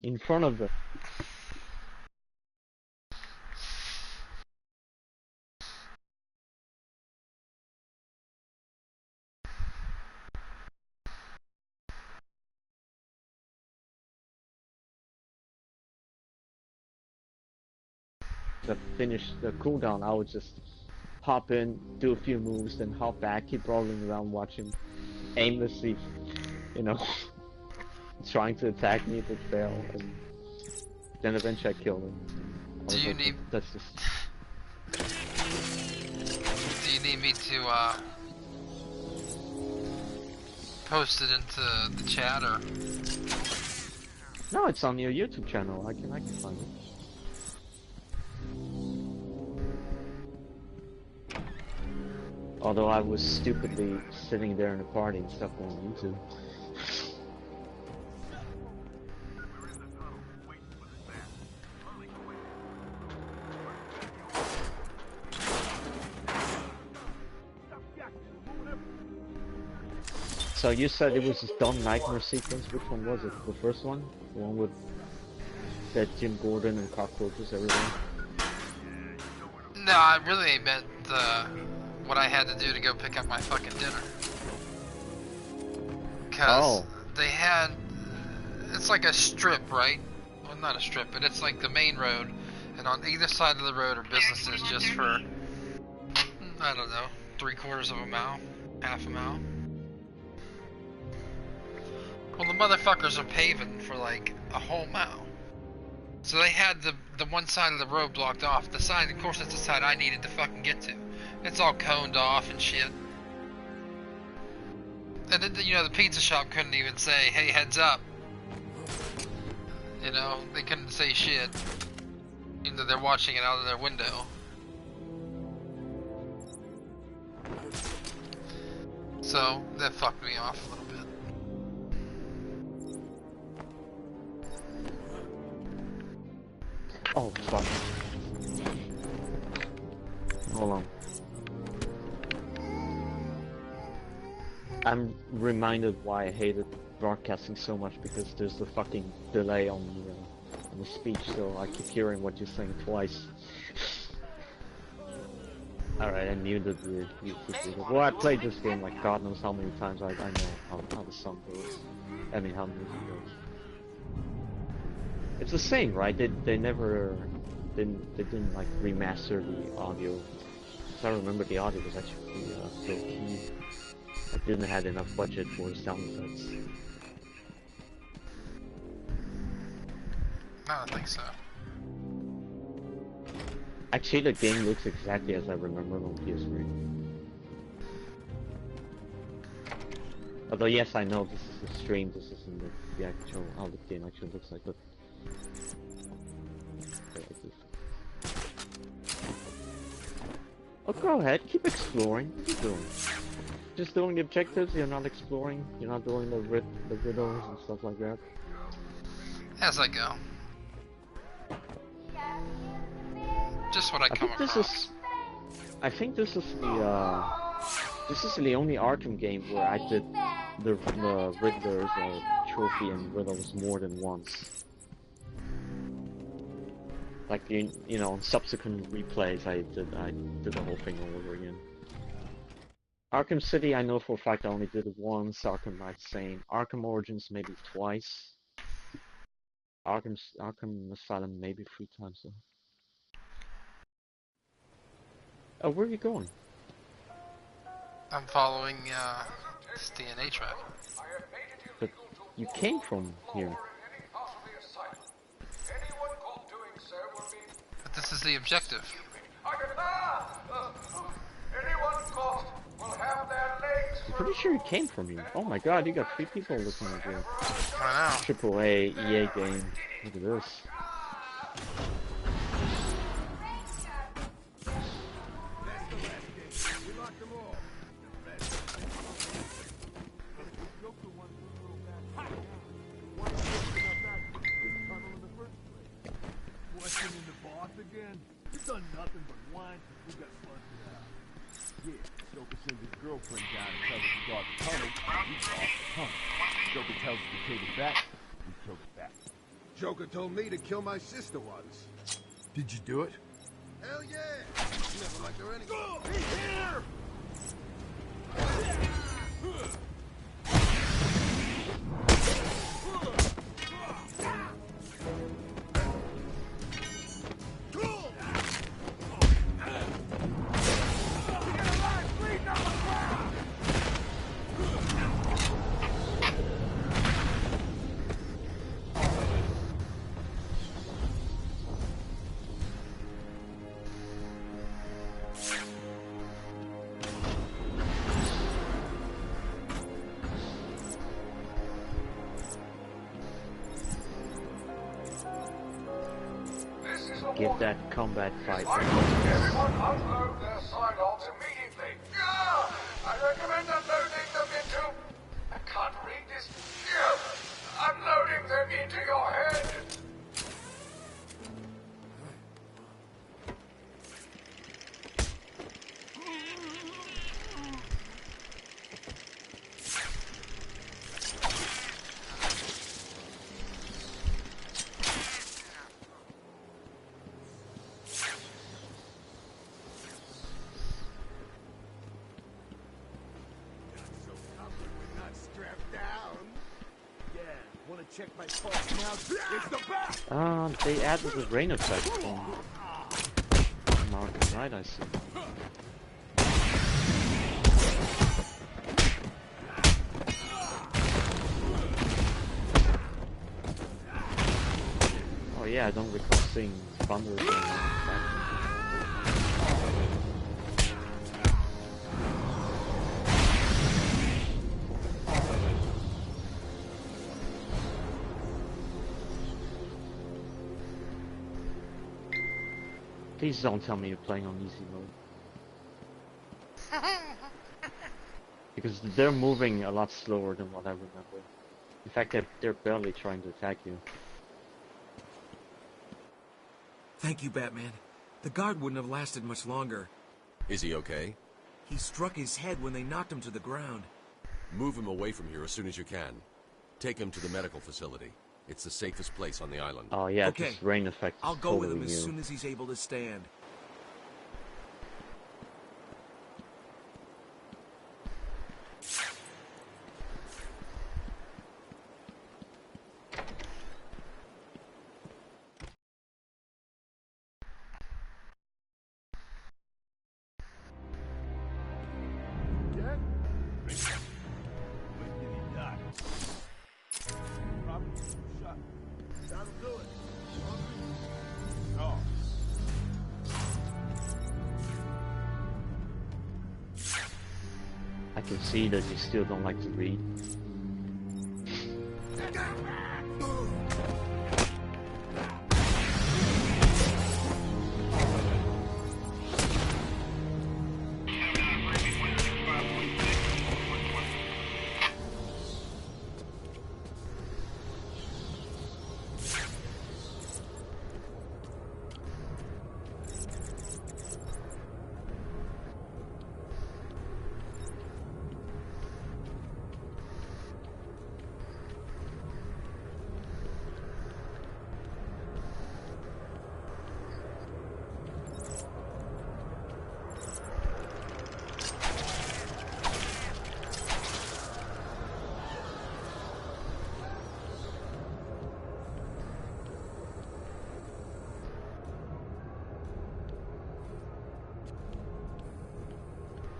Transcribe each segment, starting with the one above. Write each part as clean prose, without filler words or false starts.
in front of the finish the cooldown, I would just hop in, do a few moves, then hop back, keep rolling around, watching aimlessly, you know, trying to attack me but fail, and then eventually I kill him. I Do was you like, need that's just. do you need me to post it into the chat or? No, it's on your YouTube channel. I can find it. Although I was stupidly sitting there in a party and stuff on YouTube. So you said it was a dumb nightmare sequence. Which one was it? The first one? The one with that Jim Gordon and cockroaches everywhere? No, I really meant what I had to do to go pick up my fucking dinner. Cause they had, it's like a strip, right? Well, not a strip, but it's like the main road, and on either side of the road are businesses just for, I don't know, 3/4 of a mile, half a mile. Well, the motherfuckers are paving for like a whole mile. So they had the one side of the road blocked off. The side, of course, that's the side I needed to fucking get to. It's all coned off and shit. And then, you know, the pizza shop couldn't even say, hey, heads up. You know, they couldn't say shit. Even though they're watching it out of their window. So, that fucked me off a little bit. Oh, fuck. Hold on. I'm reminded why I hated broadcasting so much, because there's the fucking delay on the speech, so I keep hearing what you're saying twice. Alright, I knew that you could do that. Well, I played this game like God knows how many times. I know how the song goes. I mean, how the music goes. It's the same, right? They never didn't like remaster the audio. So I remember the audio was actually low key. I didn't have enough budget for sound effects. I don't think so. Actually, the game looks exactly as I remember on PS3. Although, yes, I know this is the stream, this isn't the actual, how the game actually looks like, but... Oh, go ahead, keep exploring. What are you doing? Just doing the objectives, you're not exploring, you're not doing the riddles and stuff like that. As I go. Just what I come across. I think this is the only Arkham game where I did the Riddler's trophy and riddles more than once. Like you know, in subsequent replays, I did the whole thing all over again. Arkham City, I know for a fact I only did it once. Arkham Knight, same. Arkham Origins, maybe twice. Arkham Asylum, maybe 3 times. So. Oh, where are you going? I'm following this DNA track. But you came from here. But this is the objective. I'm pretty sure you came from here. Oh my god, you got 3 people looking at you. I know. AAA EA game. Look at this. Questioning the boss again? You've done nothing but whine since we got busted out. Yeah, Joker sends his girlfriend down and tells us to guard the tunnel. We cross the tunnel. Joker tells us to kill the bat. We kill the bat. Joker told me to kill my sister once. Did you do it? Hell yeah! Never liked her anyway. He's here! Give that combat fight. Everyone unload their sidearms immediately. I recommend unloading them into... I can't read this. Unloading them into your head. Check my pulse now. It's the back! They added the rain effect from Arkham Knight, I see. Oh yeah, I don't recall seeing thunder in that. Please don't tell me you're playing on easy mode. Because they're moving a lot slower than what I remember. In fact, they're barely trying to attack you. Thank you, Batman. The guard wouldn't have lasted much longer. Is he okay? He struck his head when they knocked him to the ground. Move him away from here as soon as you can. Take him to the medical facility. It's the safest place on the island. Oh yeah, Okay. this rain effect is I'll go with him totally as new. soon as he's able to stand. Dead? When did he die? Probably shot. That'll do it. Oh. I can see that you still don't like to read.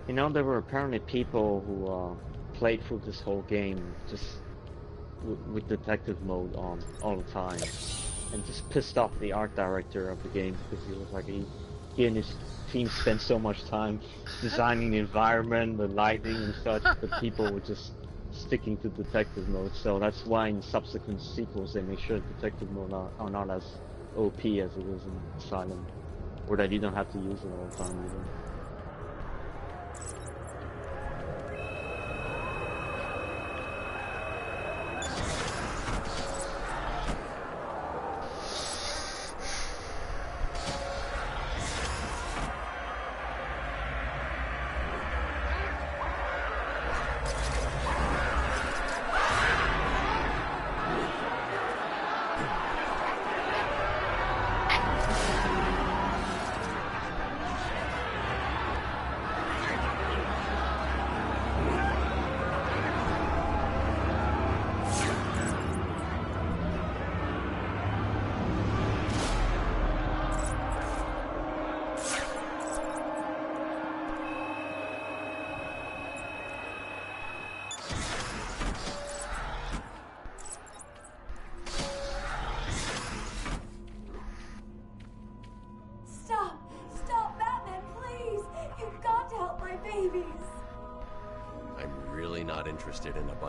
You know, there were apparently people who played through this whole game just with detective mode on all the time, and just pissed off the art director of the game because he was like, he and his team spent so much time designing the environment, the lighting and such, but people were just sticking to detective mode. So that's why in subsequent sequels they make sure detective mode are not as OP as it is in Asylum, or that you don't have to use it all the time either.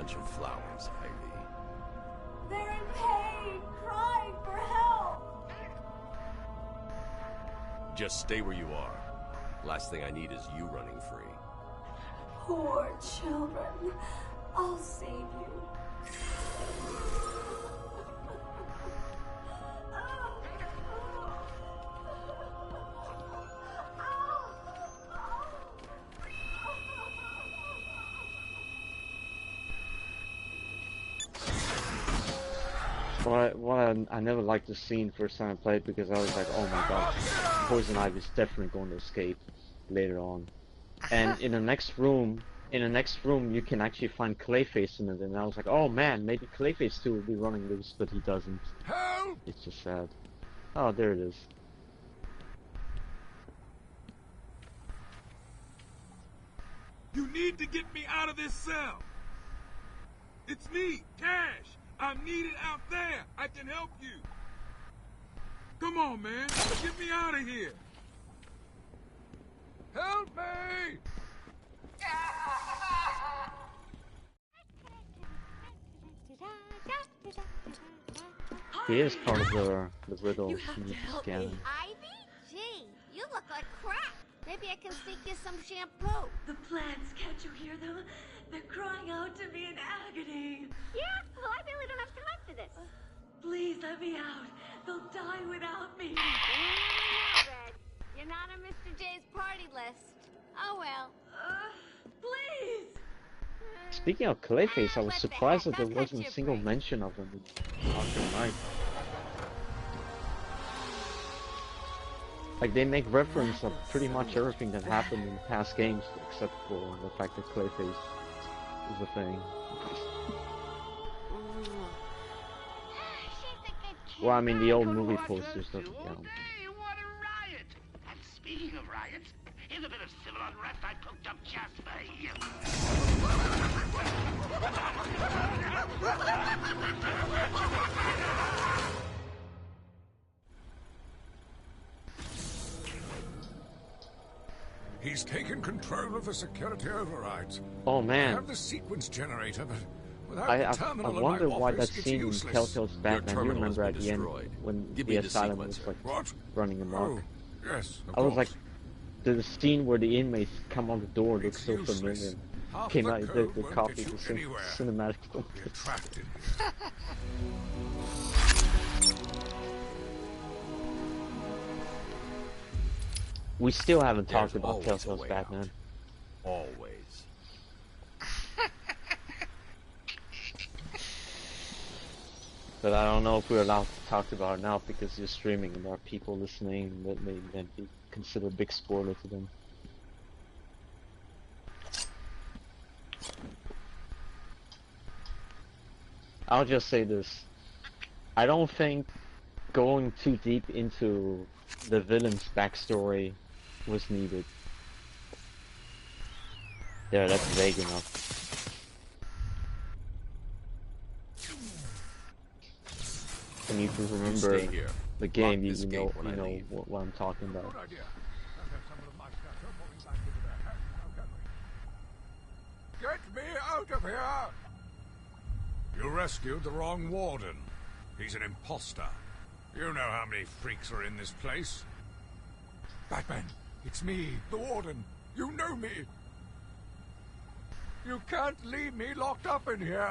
bunch of flowers, Ivy. They're in pain, crying for help. Just stay where you are. Last thing I need is you running free. Poor children. I'll save you. I never liked the scene first time I played because I was like, oh my god, Poison Ivy's definitely going to escape later on. And in the next room, you can actually find Clayface in it, and I was like, oh man, maybe Clayface too will be running loose, but he doesn't. Help! It's just sad. Oh, there it is. You need to get me out of this cell. It's me, Cash. I'm needed out there. I can help you. Come on, man. Get me out of here. Help me! He is part of the riddle. You have to help me. Ivy? Gee, you look like crap. Maybe I can sneak you some shampoo. The plants, can't you hear them? They're crying out to me in agony. Yeah? Well, I really don't have time for this. Please let me out. They'll die without me. Now, Red, you're not on Mr. J's party list. Oh well. Please. Speaking of Clayface, I was surprised that there wasn't a single mention of him in Arkham Knight. Like, they make reference of pretty much everything that happened in past games, except for the fact that Clayface is a thing. Well, I mean, the old movie posters doesn't count. Okay, what a riot! And speaking of riots, here's a bit of civil unrest I cooked up just for you. He's taken control of the security overrides. Oh I man, have the sequence generator, but without I the terminal in wonder my why office, that it's scene in useless. Telltale's Batman, you terminal has remember at been the end destroyed. when Give the me the asylum was sequencer. like What? running amok. Oh, yes, of I was course. like, the scene where the inmates come on the door looks It's so useless. familiar. Half Came the out, code the won't copy get you the anywhere. cinematic. Be attracted. We still haven't talked There's about always a Telltale's way Batman. out. Always. But I don't know if we're allowed to talk about it now because you're streaming and there are people listening that may then be considered a big spoiler to them. I'll just say this. I don't think going too deep into the villain's backstory was needed. Yeah, that's vague enough. And if you remember Stay here. the game, Lock you this know, gate when I leave. what I'm talking about. Good idea. Let's have some of the mice gutter falling back into their heads now, can we? Get me out of here! You rescued the wrong warden. He's an imposter. You know how many freaks are in this place. Batman, it's me, the warden. You know me. You can't leave me locked up in here.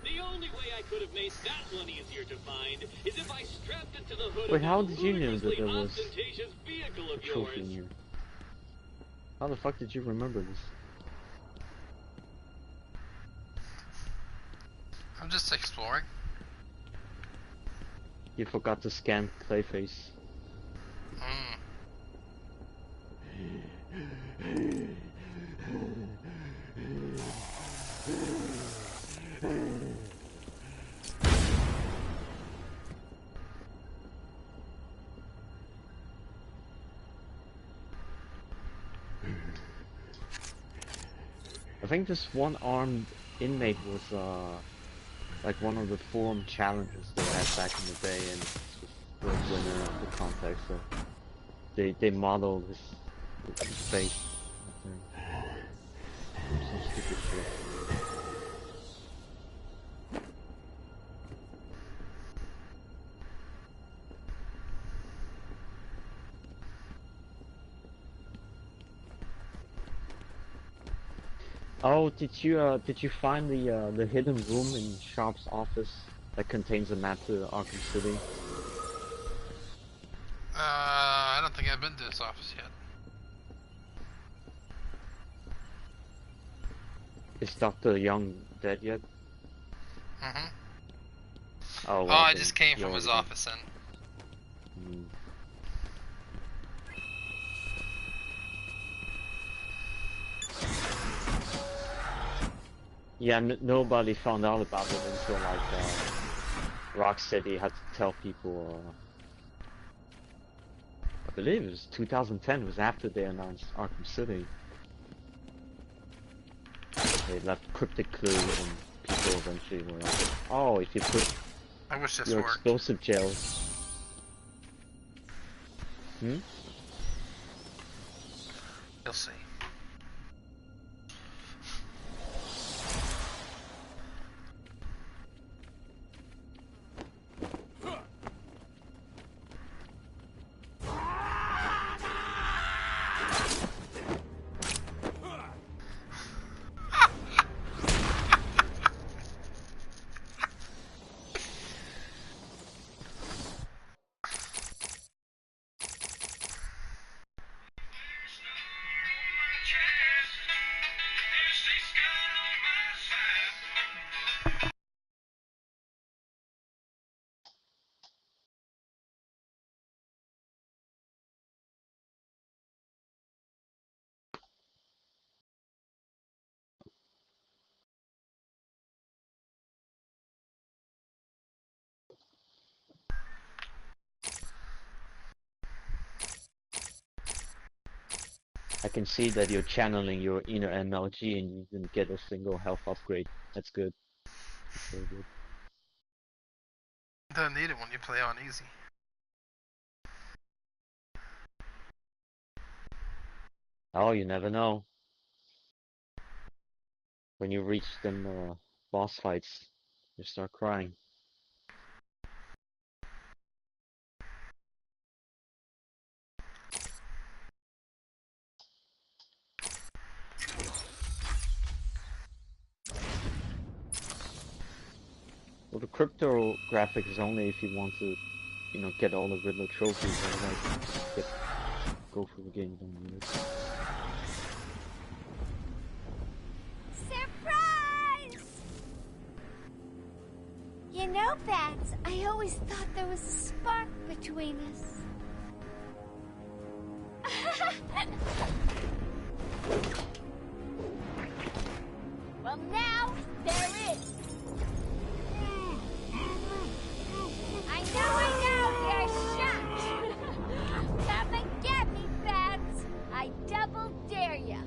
The only way I could have made that one easier to find is if I strapped it to the hood Wait, of how that did you know that ludicrously there was ostentatious vehicle a of trophy in yours. here? How the fuck did you remember this? I'm just exploring. You forgot to scan Clayface. Mm. I think this one-armed inmate was like one of the forum challenges they had back in the day, and it's just the winner of the contest. So they modeled his face. Some stupid shit. Oh, did you find the hidden room in Sharp's office that contains a map to Arkham City? I don't think I've been to this office yet. Is Dr. Young dead yet? Mm-hmm. Oh, well, I then just came you from his already- office and Hmm. Yeah, nobody found out about it until like Rocksteady had to tell people. I believe it was 2010. It was after they announced Arkham City. They left cryptic clues, and people eventually were like, "Oh, if you put I wish this your worked. explosive gels." Hmm. You'll see. I can see that you're channeling your inner MLG and you didn't get a single health upgrade. That's good. That's very good. Don't need it when you play on easy. Oh, you never know. When you reach them boss fights, you start crying. Well, the crypto graphic is only if you want to, you know, get all the Riddler trophies. Otherwise, go for the game. You don't need it. Surprise! You know, Bats, I always thought there was a spark between us. Well, now there is. I know, you're shocked. Come and get me, Bats. I double dare ya.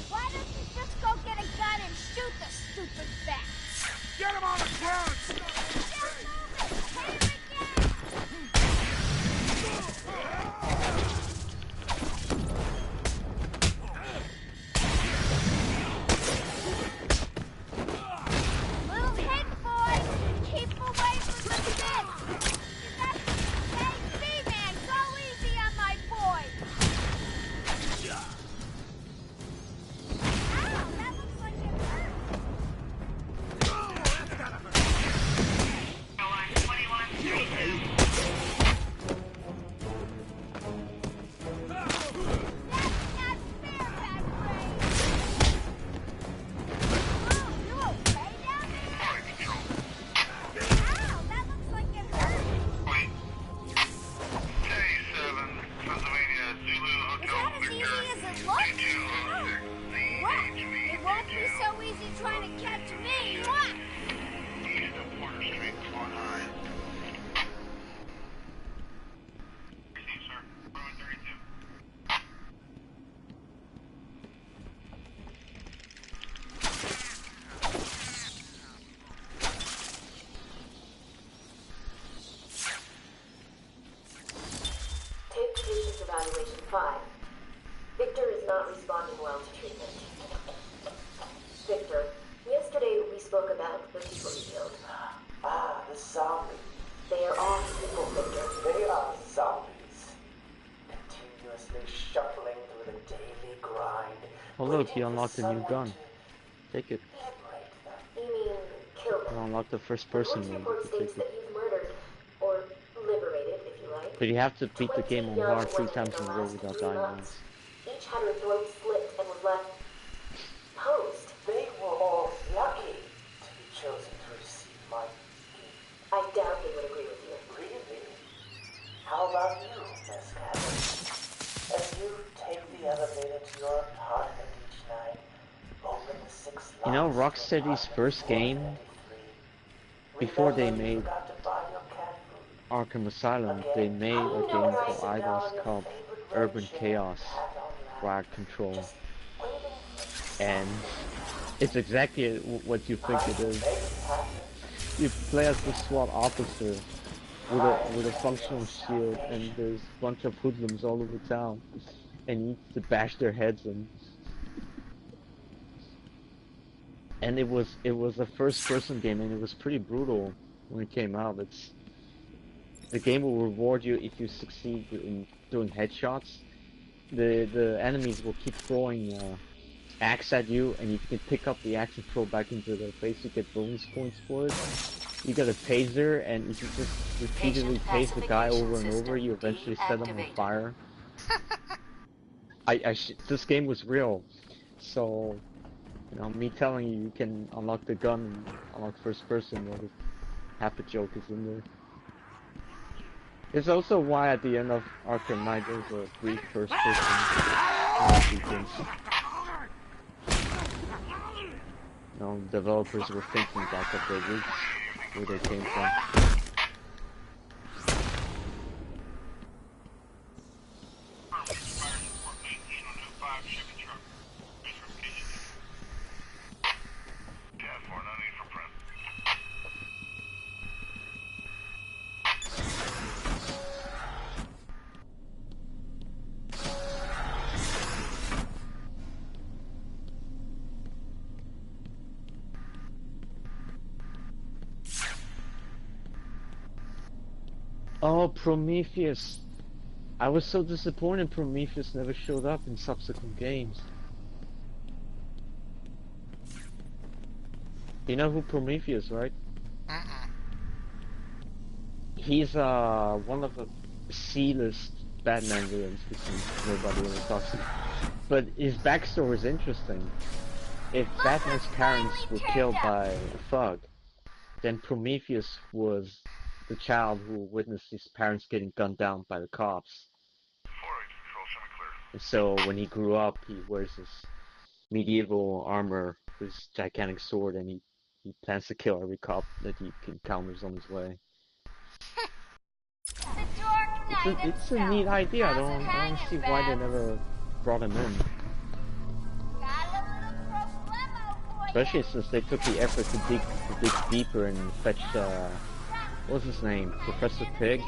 Why don't you just go get a gun and shoot the stupid bats? Get him on the ground! Hit him again! not responding well to treatment. Victor, yesterday we spoke about the people you killed. Ah, the zombies. They are all people, Victor. They are zombies. Continuously shuffling through the daily grind. Oh look, you unlocked a new gun. Take it. You mean kill them? You unlocked the first person The mode. report states that you've murdered, or liberated, if you like. But you have to beat the game on hard 3 times in a row without dying once. Each had her throat slit and was left posed. They were all lucky to be chosen to receive my gift. I doubt they would agree with you. Really? How about you, Miss Cabot? As you take the elevator to your apartment each night, open the 6 You know, locks to Rocksteady's first game, before they made Arkham Asylum, they made a game for idols called Urban Chaos Riot Control. And it's exactly what you think it is. You play as the SWAT officer with a functional shield, and there's a bunch of hoodlums all over town, and you need to bash their heads in. And it was a first-person game, and it was pretty brutal when it came out. The game will reward you if you succeed in doing headshots. The enemies will keep throwing axe at you, and if you can pick up the axe and throw back into their face, you get bonus points for it. You get a taser, and if you just repeatedly tase the guy over and over, you eventually set him on fire. This game was real, so you know, me telling you you can unlock the gun and unlock first person mode, half a joke is in there. It's also why at the end of Arkham Knight there's a brief first person sequence. You know, developers were thinking back of their roots, where they came from. Oh, Prometheus. I was so disappointed Prometheus never showed up in subsequent games. You know who Prometheus, right? He's one of the C-list Batman villains, which nobody really talks about. But his backstory is interesting. If Batman's parents were killed by a thug, then Prometheus was the child who witnessed his parents getting gunned down by the cops. And so when he grew up, he wears this medieval armor with his gigantic sword, and he plans to kill every cop that he encounters on his way. It's a neat idea. I don't see why they never brought him in. Especially since they took the effort to dig deeper and fetch what's his name? Professor Pig?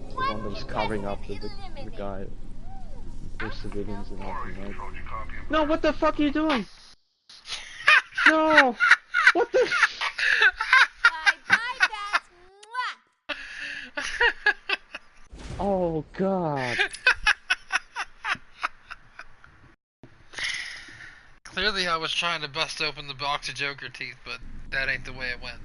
The one that was covering up the guy. The civilians and all that. No, what the fuck are you doing? No! What the? Oh god. Clearly I was trying to bust open the box of Joker teeth, but that ain't the way it went.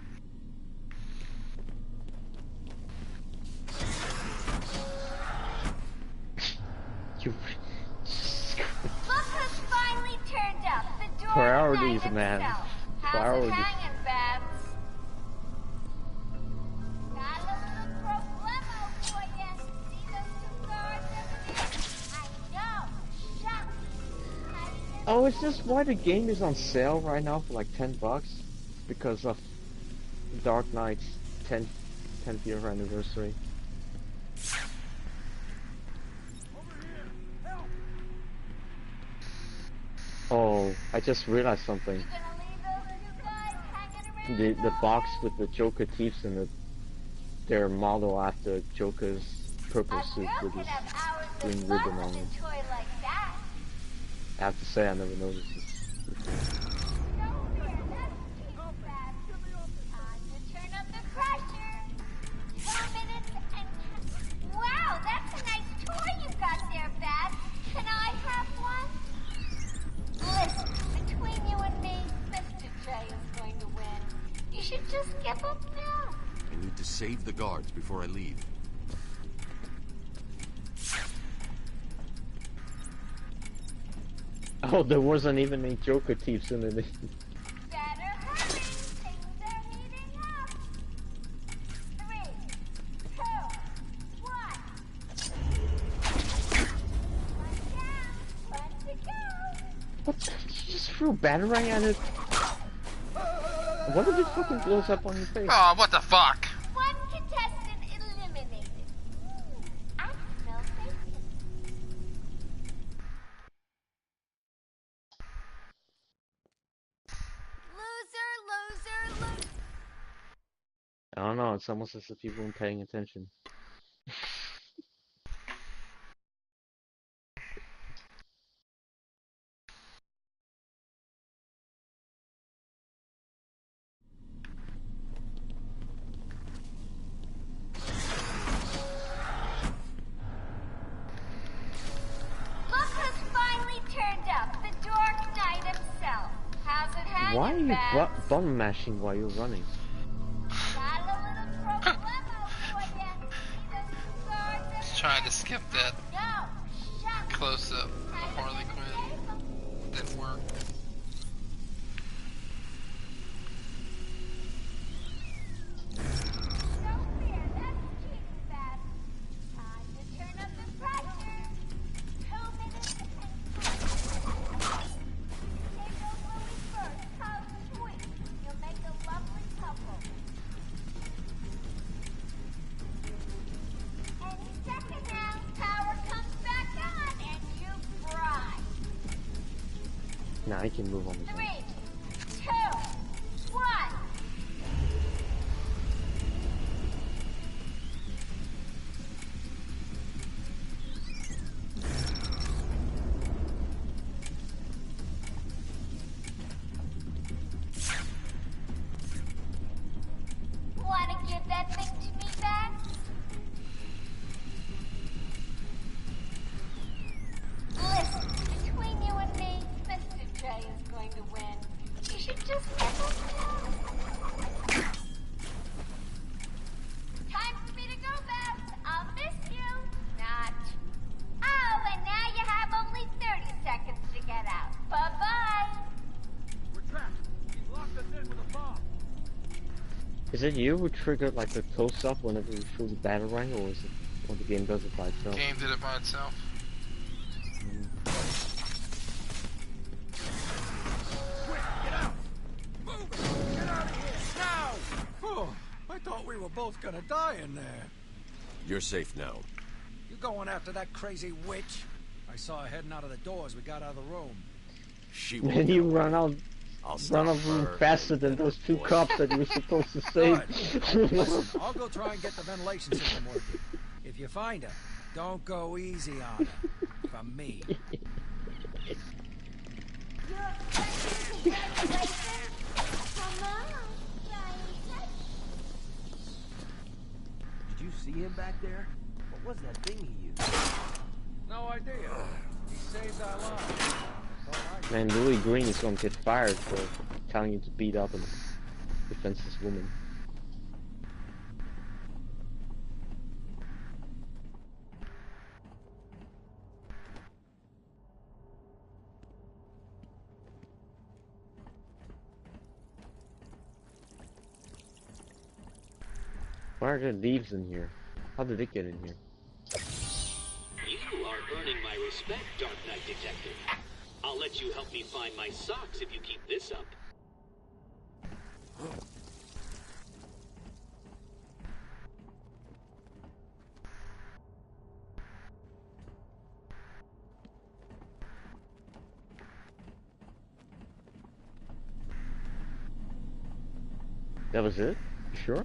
You... Look who's finally turned up. The door Priorities, man. Priorities. How's it hanging, Babs? Got a little problemo for you. See those 2 guards over there? I know. Shut. Oh, is this why the game is on sale right now for like $10? Because of Dark Knight's 10th year anniversary. Oh, I just realized something. The box with the Joker teeth in it, they're modeled after Joker's purple suit with his green ribbon on it. I have to say, I never noticed this. Wow, that's a nice toy you got there, Beth. Can I have one? Listen, between you and me, Mr. J is going to win. You should just give up now. I need to save the guards before I leave. Oh, there wasn't even any Joker thieves in it. Better hurry. Things are heating up. 3, 2, 1. One down. One to go. What? You just threw a batarang at it? What if it fucking blows up on your face? Oh, what the fuck? One contestant eliminated. I smell bacon. Loser. I don't know, it's almost as if people weren't paying attention. Look who's finally turned up. The Dark Knight himself. How's it hanging, Why are you Babs? button mashing while you're running? Got a little problemo for ya. See those scars Just trying to skip that No, shut close up of Harley Quinn. Didn't work. Don't fear, that's cheating, Babs. Time to turn up the pressure. 2 minutes and 20. Take over Louis first. How sweet. You'll make a lovely couple. Any second now, power comes back on and you fry. Now he can move on his own. 3, 2, 1. Wanna give that thing to me back? Listen, between you and me, Mr. J is going to win. You should just give up now. Time for me to go, Babs. I'll miss you. Not. Oh, and now you have only 30 seconds to get out. Bye-bye. We're trapped. He's locked us in with a bomb. Is it you who triggered like a close-up whenever you threw the batarang, or is it, or the game does it by itself? Game did it by itself. Quick, get out! Move it! Get out of here! Now! Oh, I thought we were both gonna die in there. You're safe now. You going after that crazy witch? I saw her heading out of the door as we got out of the room. She won't Then get you away. run out I'll run stop off room her. faster than those two cops that you were supposed to save. Good. Listen, I'll go try and get the ventilation system working. If you find her, don't go easy on her. From me. You're expecting congratulations? Come on, Johnny. Did you see him back there? What was that thing he used? No idea. He saved our lives. Man, Louis Green is gonna get fired for telling you to beat up a defenseless woman. Why are there leaves in here? How did it get in here? You are earning my respect, Dark Knight Detective. I'll let you help me find my socks if you keep this up. That was it? You sure?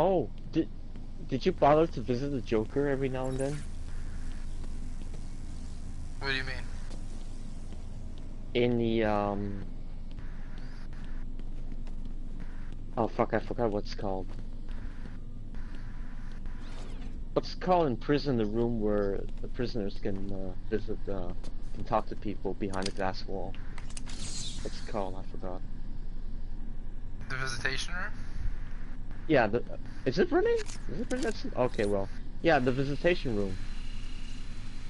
Oh, did you bother to visit the Joker every now and then? What do you mean? In the oh fuck, I forgot what's called. What's it called in prison? The room where the prisoners can visit, can talk to people behind the glass wall. What's it called? I forgot. The visitation room? Yeah, is it really? Is it really? Okay, well, yeah, the visitation room.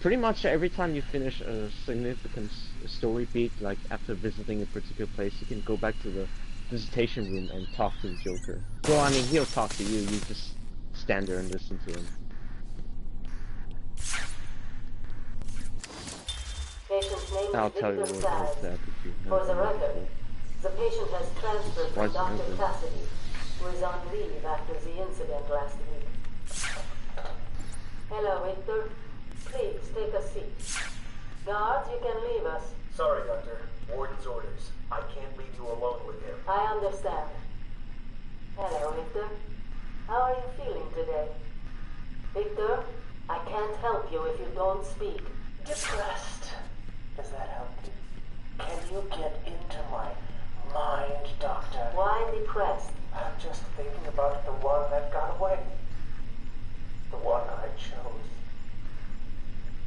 Pretty much every time you finish a significant story beat, like after visiting a particular place, you can go back to the visitation room and talk to the Joker. Well, I mean, he'll talk to you. You just stand there and listen to him. Patient's name I'll is tell you Victor what Saz. that if you For the know. record, the patient has transferred from Dr. President. Cassidy, who is on leave after the incident last week. Hello, Victor. Please, take a seat. Guards, you can leave us. Sorry, Doctor. Warden's orders. I can't leave you alone with him. I understand. Hello, Victor. How are you feeling today? Victor, I can't help you if you don't speak. Depressed. Does that help you? Can you get into my mind, Doctor? Why depressed? I'm just thinking about the one that got away. The one I chose.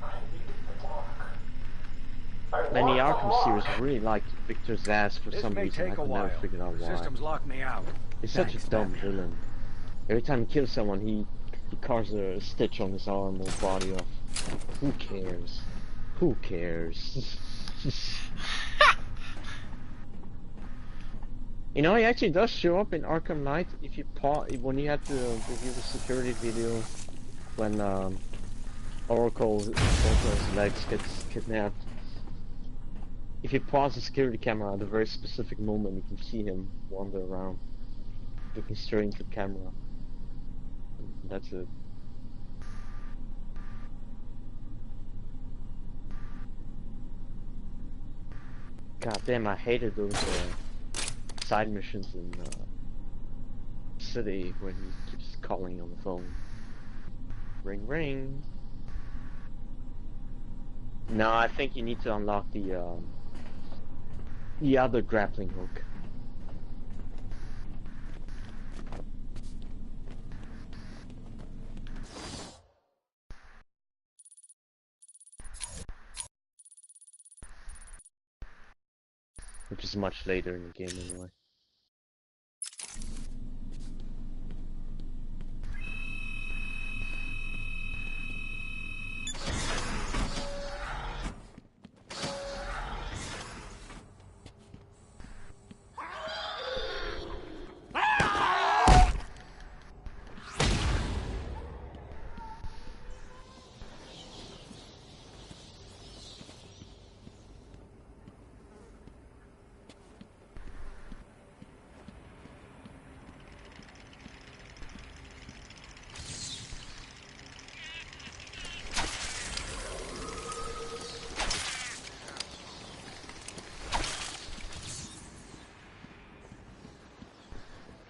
I needed the mark. Many Arkham series really like Victor Zsasz for This some may reason. I take a could never while. figure out why. Systems locked me out. He's such Thanks, a dumb Batman. villain. Every time he kills someone, he carves a stitch on his arm or body off. Who cares? Who cares? You know, he actually does show up in Arkham Knight if you when you had to review the security video when Oracle's legs gets kidnapped. If you pause the security camera at a very specific moment, you can see him wander around, looking straight into the camera. That's it. God damn, I hated those side missions in City when he keeps calling on the phone. Ring ring. No, I think you need to unlock the other grappling hook. Which is much later in the game anyway.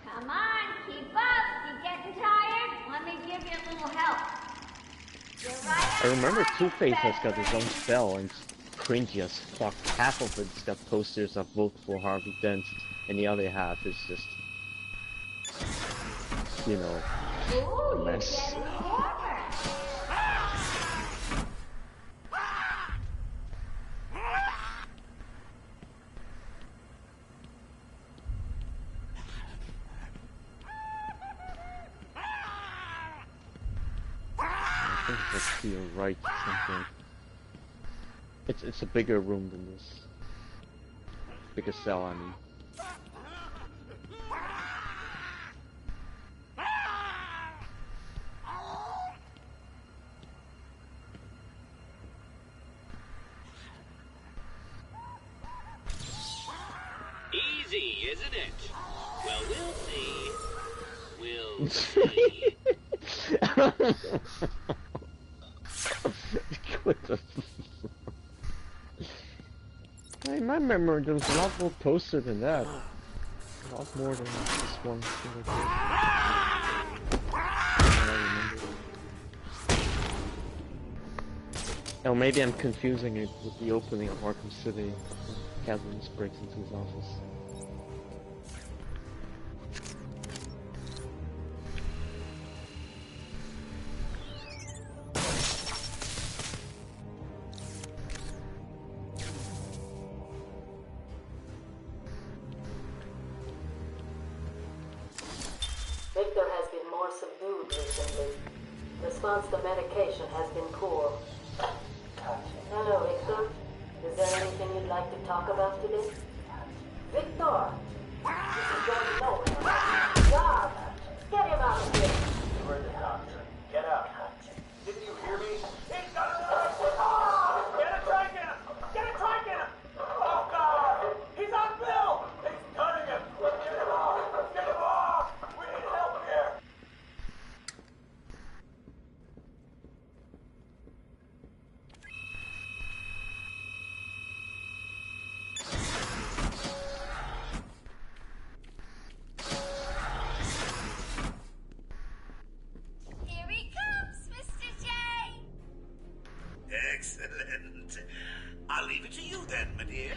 Come on, keep up. You getting tired? Let me give you a little help. You're right. I remember Two-Face has got his own spell and it's cringy as fuck. Half of it's got posters of vote for Harvey Dent and the other half is just, you know, Ooh, a mess. you're getting warmer. I think it's to your right or something. It's a bigger room than this. Bigger cell, I mean. Easy, isn't it? Well, we'll see. We'll see. What the In my memory, there was a lot more poster than that. lot more than just one single thing. I remember. Oh, maybe I'm confusing it with the opening of Arkham City. Catherine breaks into his office. Victor has been more subdued recently. Response to medication has been poor. Hello, Victor. Is there anything you'd like to talk about today? Victor! This is John Nolan. God! Get him out of here! You heard the doctor. Get out. Didn't you hear me? He's got another foot! Get it, try get him! Get it, try get him! Oh, God! He's on Bill! He's cutting him! Get him off! Get him off! We need help here! Here he comes, Mr. J. Excellent. I'll leave it to you then, my dear.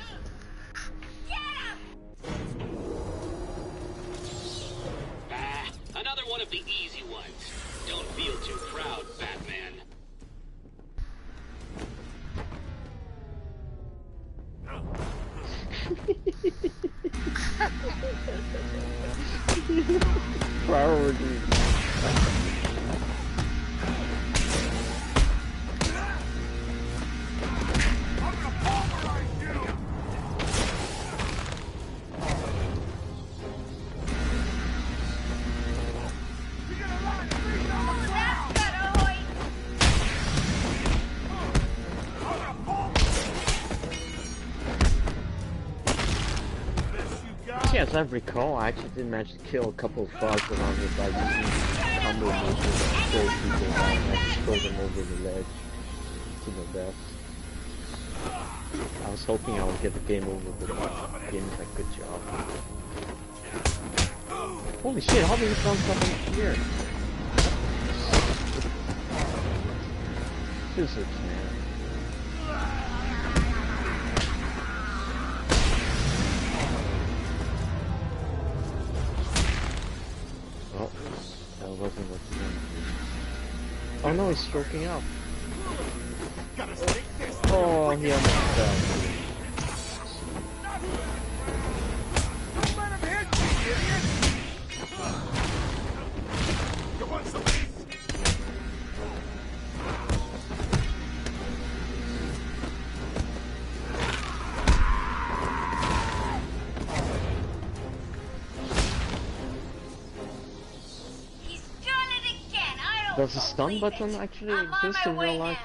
Get him! Ah, another one of the easy ones. Don't feel too proud, Batman. Priority. As I recall, I actually did manage to kill a couple of thugs around this by using combo moves and throw people and just throw them over the ledge to the death. I was hoping I would get the game over, but the game is like, good job. Holy shit, how did he found something here? Physics, man. Oh, that wasn't what he wanted. Oh no, he's stroking out. Oh, he almost fell. Does the stun button actually exist in real life?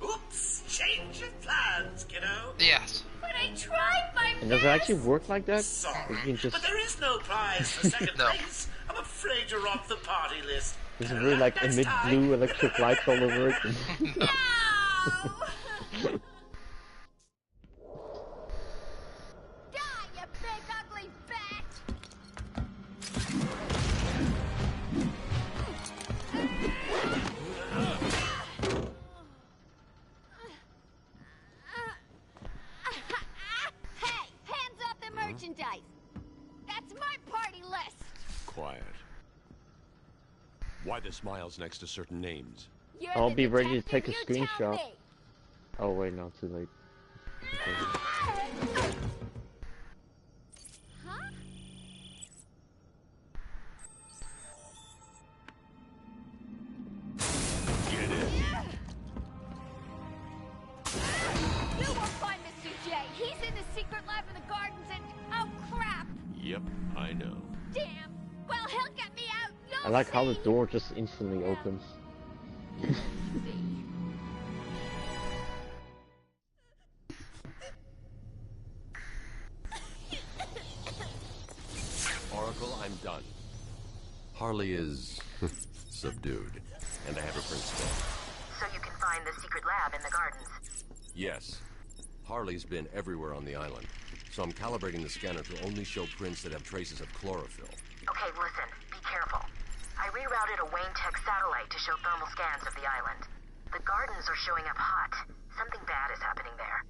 Oops, change of plans, kiddo. Yes. But I tried my best. And does it actually work like that? Sorry, Or you can just... but there is no prize for second No. place. I'm afraid you're off the party list. Does it really like emit blue electric lights all over it? No! Die, you big ugly bat! Hey, hands off the merchandise! That's my party list! Quiet. Why the smiles next to certain names? You're I'll the be ready to detective, take a you tell screenshot. me. Oh wait, no, too late. Okay. Huh? Get it? You won't find Mr. J. He's in the secret lab in the gardens and... Oh, crap! Yep, I know. Damn! Well, he'll get me out! I like how the door just instantly opens. Oracle, I'm done. Harley is subdued, and I have her principal. So you can find the secret lab in the gardens. Yes. Harley's been everywhere on the island. so I'm calibrating the scanner to only show prints that have traces of chlorophyll. Okay, listen. Be careful. I rerouted a Wayne Tech satellite to show thermal scans of the island. The gardens are showing up hot. Something bad is happening there.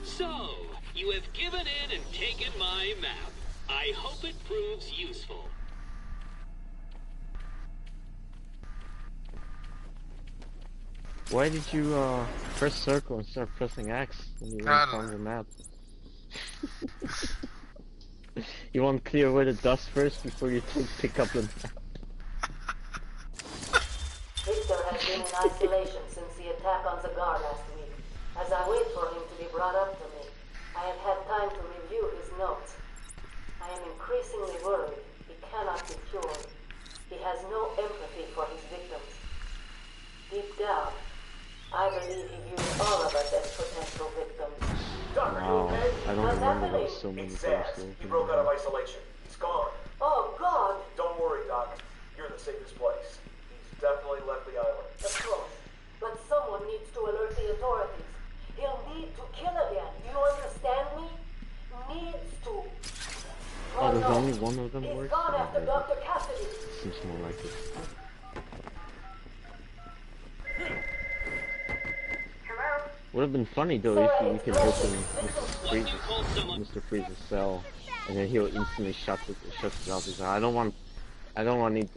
So, you have given in and taken my map. I hope it proves useful. Why did you press circle and start pressing X when you went on the map? You want to clear away the dust first before you pick up the map. Victor has been in isolation since the attack on Zagar last week. As I wait for him to be brought up to me, I have had time to review his notes. I am increasingly worried he cannot be cured. He has no empathy for his victims. Deep down, I believe he views all of us as potential victims. Doc, are you Wow, okay? I don't remember there was so many It's things Zaz. to He open. broke out of isolation. He's gone. Oh, God! Don't worry, Doc. You're in the safest place. He's definitely left the island. Of course. But someone needs to alert the authorities. He'll need to kill again. Do you understand me? Needs to. Oh, there's no. only one of them He's works? gone Oh, after maybe. Dr. Cassidy. Seems more like it. Would have been funny though if you could open Mr. Freeze's cell, and then he'll instantly shut it off. He's like, I don't want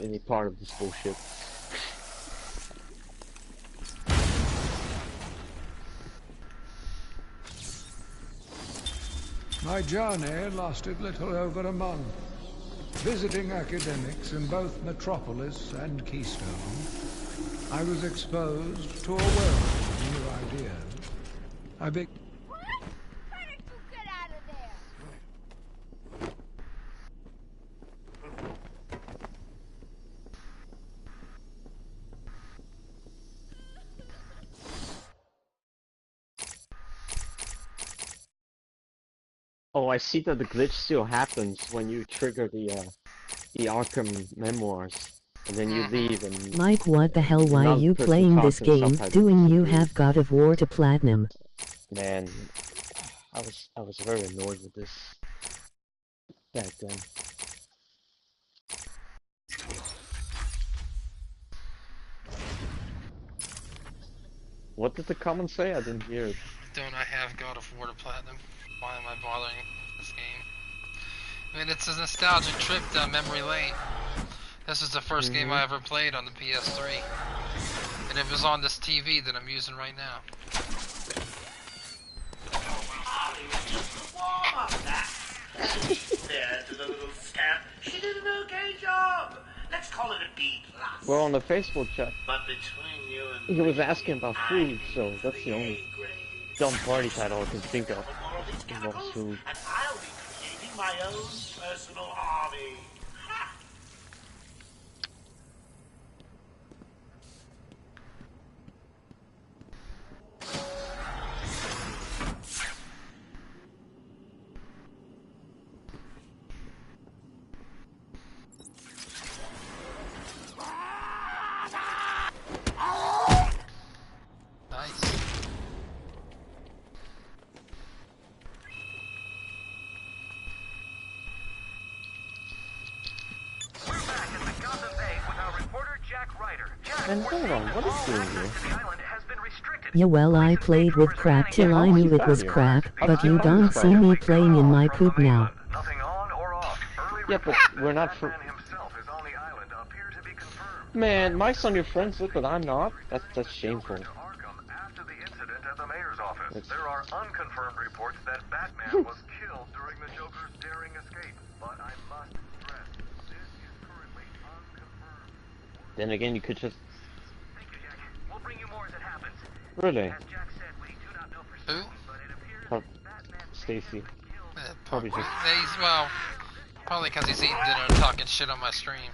any part of this bullshit. My journey lasted little over a month. Visiting academics in both Metropolis and Keystone, I was exposed to a wealth of new ideas. I be- What? How did you get out of there? Oh, I see that the glitch still happens when you trigger the Arkham memoirs, and then you leave and... Mike, what the hell, why are another you person playing talks this and game, subtitles doing you disappear. have God of War to Platinum? Man, I was very annoyed with this back then. What did the comment say? I didn't hear it. Don't I have God of War to Platinum? Why am I bothering this game? I mean, it's a nostalgic trip down memory lane. This is the first game I ever played on the PS3. And it was on this TV that I'm using right now. There to the little scamp. She did an okay job. Let's call it a B+. Well, on the Facebook chat, But between you and he was asking about food, so that's the only dumb party title I can think of. Involves food. and I'll be creating my own personal army. Nice. We're back at the Gotham Bay with our reporter Jack Ryder. Jack, And hold on, what is doing here? the island has been restricted. Yeah, well, I played with crap till I knew it was crap, but you don't see me playing in my poop now. Nothing on or off. Early Yeah, but we're not for... himself is on the island, appear to be confirmed. Man, Mike's on your friends list, but I'm not? That's shameful. After the incident at the mayor's office, there are unconfirmed reports that Batman was killed during the Joker's daring escape. But I must stress, this is currently unconfirmed. Then again, you could just... Thank you, Jack. We'll bring you more as it happens. Really? As Jack said, we do not know for Who? certain, but it appears Stacy. Probably just... well, probably because he's eating dinner and talking shit on my stream.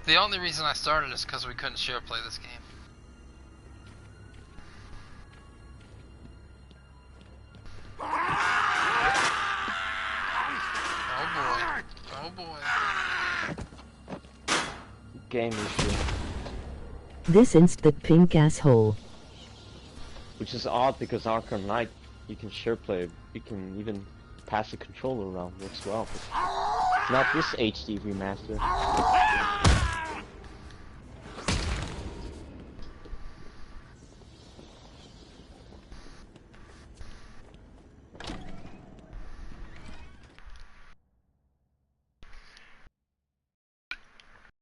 The only reason I started is because we couldn't share play this game. Oh boy. Oh boy. Game issue. This instant pink asshole. Which is odd because Arkham Knight, you can share play. You can even pass the controller around. Works well. But not this HD remaster.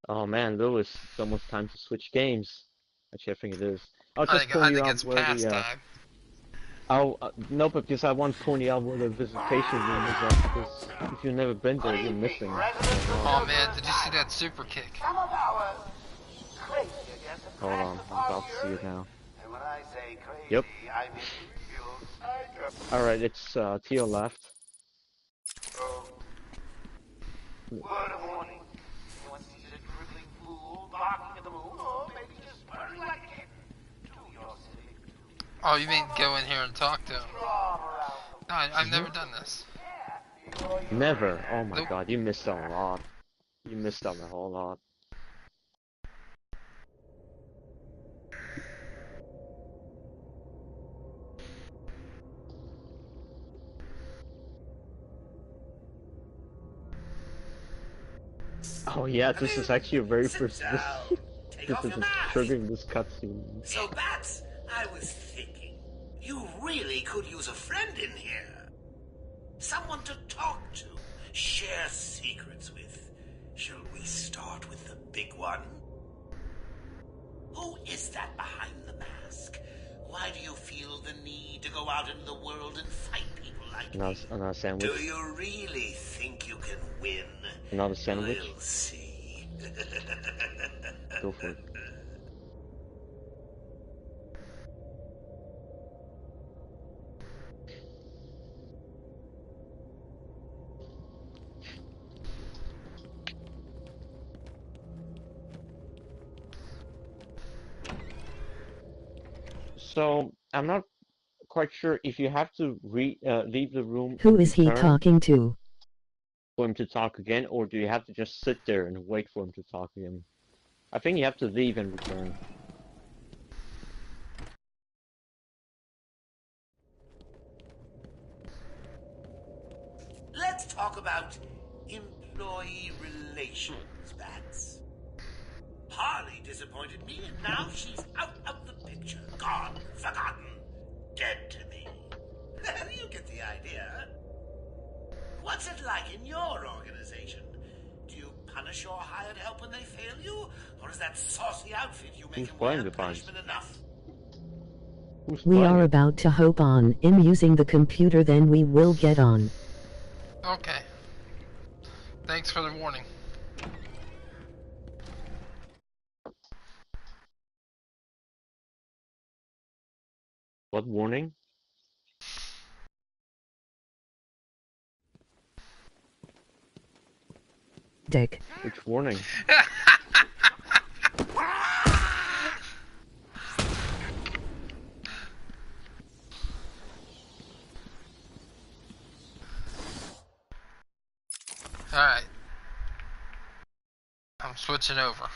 Oh man, Lewis, it's almost time to switch games. Actually, I think it is. I'll just point you out where the time. No, but because I want to point you out where the visitation room is at, because if you've never been there, you're missing. Oh man, did you see that super kick? Hold on, I'm about to see it now. Yep. Alright, it's to your left. Word of warning. Anyone sees a dribbling fool barking at the moon, or maybe just purring like a kitten, do your civic duty. Oh, you mean go in here and talk to him? No, I've never done this. Never? Oh my god, you missed out a lot. You missed out a whole lot. Oh yeah, this is actually a very first. This is triggering this cutscene. So Bats, I was thinking, you really could use a friend in here. Someone to talk to, share secrets with. Shall we start with the big one? Who is that behind the mask? Why do you feel the need to go out into the world and fight people like me? Another sandwich. Do you really think you can win? Another sandwich? We'll see. Go for it. So, I'm not quite sure if you have to leave the room. Who is he talking to? For him to talk again, or do you have to just sit there and wait for him to talk again? I think you have to leave and return. Let's talk about employee relations, Bats. Harley disappointed me, and now she's out of the picture. Gone, forgotten, dead to me. You get the idea. What's it like in your organization? Do you punish your hired help when they fail you? Or is that saucy outfit you make them wear punishment enough? We are about to hope on him using the computer, then we will get on. Okay. Thanks for the warning. What warning? Dick. Which warning? Alright. I'm switching over.